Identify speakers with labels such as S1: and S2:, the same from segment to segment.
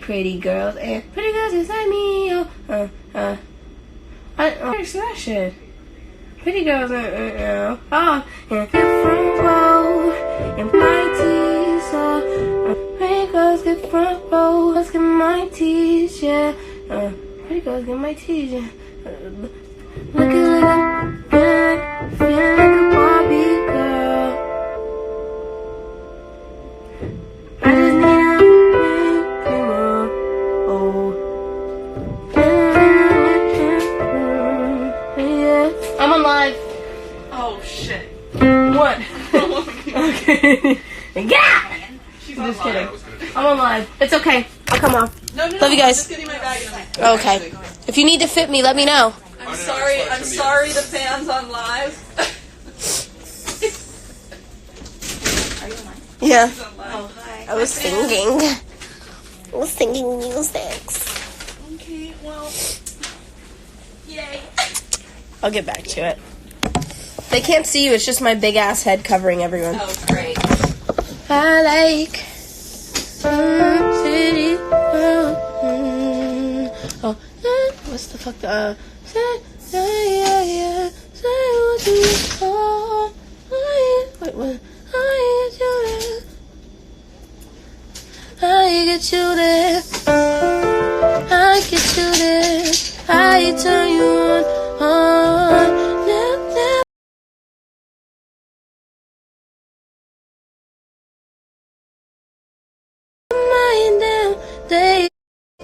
S1: like pretty girls and pretty girls inside me. I fix that shit. Pretty girls, and get front row and my teeth, pretty girls get front row, let's get my teeth, yeah. Pretty girls get my teeth, yeah. Looking like I'm feeling like a Barbie girl. I just need I'm alive.
S2: Oh shit.
S1: What? Okay. Yeah!
S2: She's
S1: I'm just
S2: online.
S1: kidding. I'm alive. It's okay. I'll come off.
S2: No,
S1: Love you guys.
S2: I'm just getting my bag in.
S1: Okay. If you need to fit me, let me know.
S2: I'm sorry the fans on live. Are you on live?
S1: Yeah.
S2: She's on live. Oh, hi.
S1: I was singing. I was singing music.
S2: Okay, well, yay.
S1: I'll get back to it. They can't see you. It's just my big ass head covering everyone.
S2: Oh, great.
S1: I like city. Oh, what's the fuck? Say what you call. Wait, what? I get you there. I get you there. I turn you on. They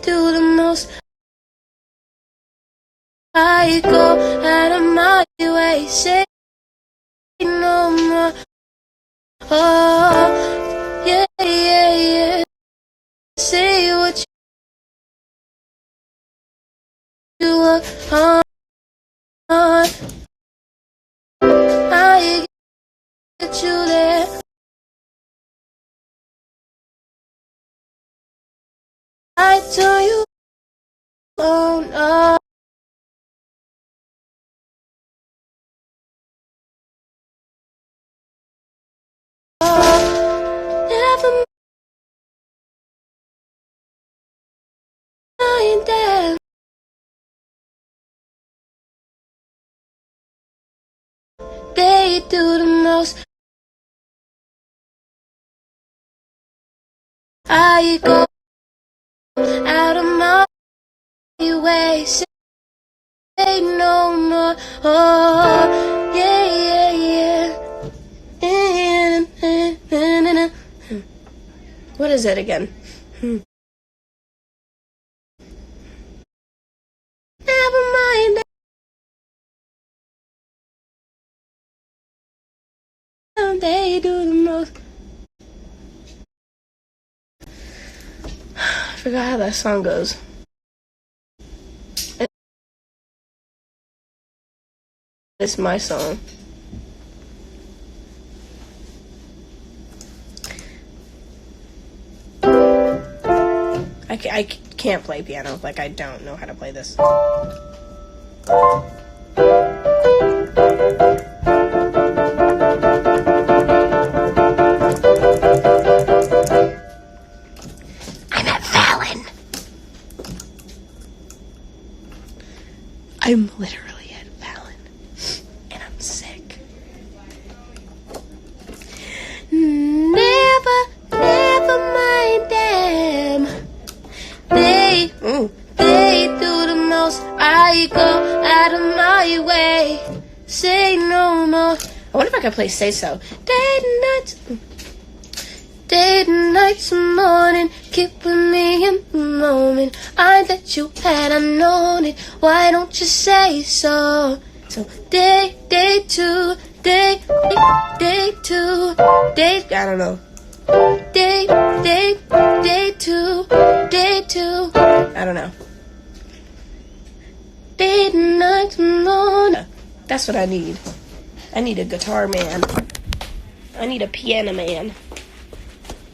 S1: do the most. I go out of my way, say no more. Oh, yeah, yeah, yeah. Say what you want. I get you there. I tell you on. Never mind them. They do the most. I go out of my way, say no more. Oh, yeah, yeah, yeah. What is it again? Never mind. They do the most. I forgot how that song goes. It's my song. I can't play piano. Like, I don't know how to play this. I'm at Fallon. I'm literally at Fallon. And I'm sick. Never mind them. They do the most. I go out of my way. Say no more. I wonder if I could play Say So. Day and night, morning. Keep with me in the moment. I that you had, I known it. Why don't you say so? So day two, I don't know. Day two, I don't know. Day and night, morning. That's what I need. I need a guitar man. I need a piano man.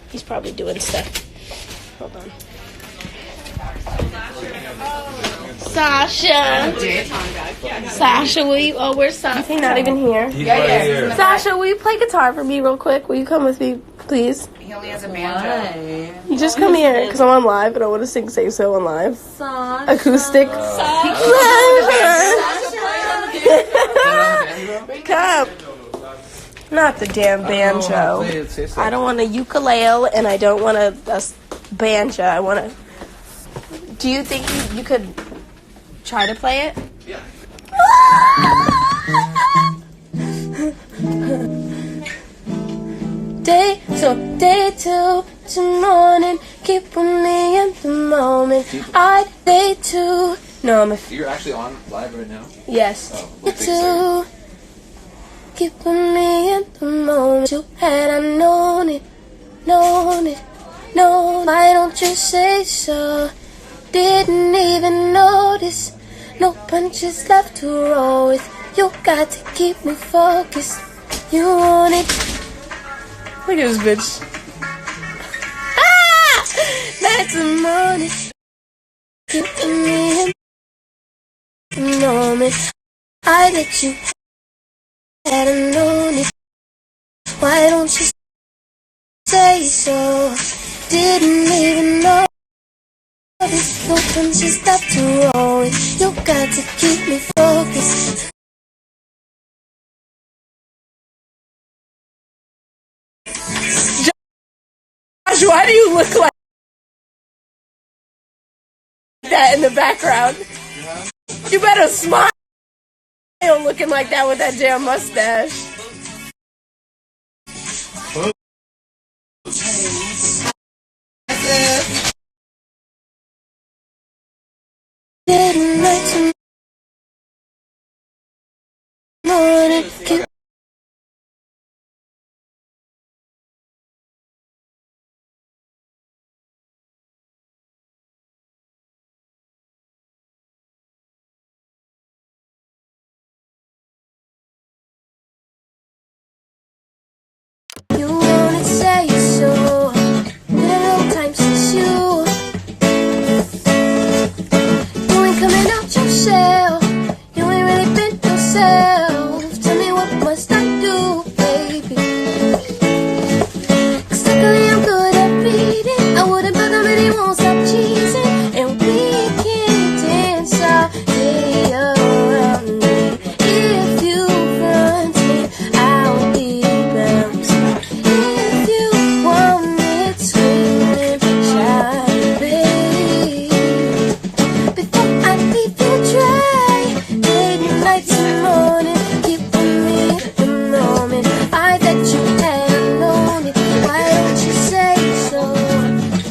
S1: He's probably doing stuff. Hold on. Sasha. Sasha, will you? Where's Sasha? He's not even here.
S3: He's right here.
S1: Sasha, will you play guitar for me real quick? Will you come with me Please.
S2: He only has a banjo.
S1: You just come here because I'm on live and I want to sing Say So on live. Acoustic. Come. Not the damn banjo. I don't want a ukulele and I don't want a banjo. I want a... Do you think you could try to play it?
S3: Yeah.
S1: Day two to morning, keep with me in the moment. I day two. No, I'm a...
S3: You're actually on live right now?
S1: Yes.
S3: Oh,
S1: Day two. Keep with me in the moment. You had I known it. No, why don't you say so? Didn't even notice. No punches left to roll with. You got to keep me focused. You want it. Look at this bitch. Ah! That's the morning. Keep me in the moment. I let you had known it. Why don't you say so? Didn't even know. This no punches left to roll with. You got to keep me focused. Josh, why do you look like that in the background? You better smile looking like that with that damn mustache. Didn't like to morning, keep you wanna say so. Been a long time since you ain't coming out your shell. You ain't really been yourself. Tell me what must I do, baby? 'Cause luckily I'm good at reading. I wouldn't bother if he won't stop cheesing. And we can dance all day around me. If you front me, I'll be bouncing. If you want it, screaming, shout, baby. Before I leave you dry, late nights and morning, keep with me in the moment. I bet you had known it. Why don't you say so?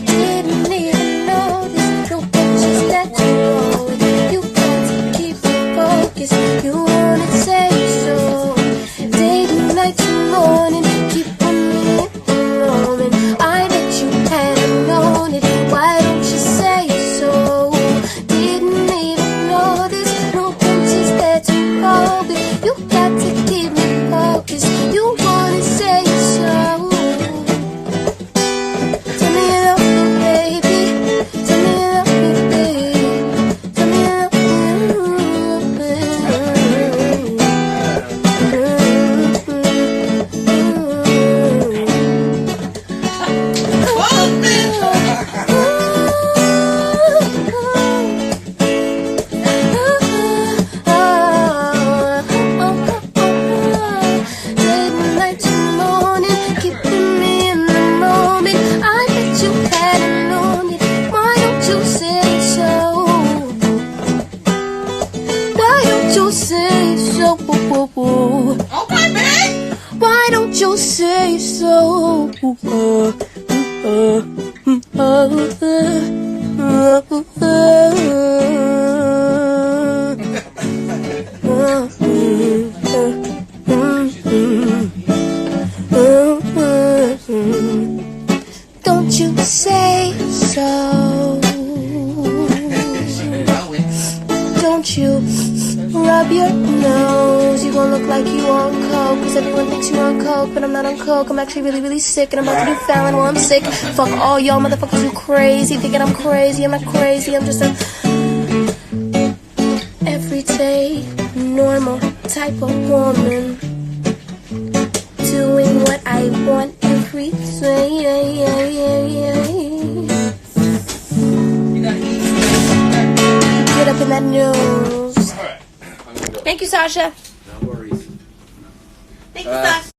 S1: Didn't even notice. No pictures that you roll with. You got to keep me focused. You wanna say so? Day and night and morning, keep with me in the moment. I bet you had known it. Why don't you say so? Didn't even notice. No punches that you hold it. You got to keep me focused. You wanna say so? Tell me you love me, baby. Tell me you love me, baby. Tell me you love me, Late night and morning, keeping me in the moment. I bet you hadn't known it. Why don't you say so? Why don't you say so?
S2: Okay, man.
S1: Why don't you say so? Don't you say so? Don't you rub your nose? You gon' look like you on coke, 'cause everyone thinks you on coke, but I'm not on coke. I'm actually really, really sick, and I'm about to do Fallon while I'm sick. Fuck all y'all motherfuckers who crazy, thinking I'm crazy. I'm not crazy, I'm just a everyday, normal type of woman, doing what I want every tweets. Get up in that nose.
S3: I'm gonna go.
S1: Thank you, Sasha.
S3: No worries.
S1: Thank you, Sasha.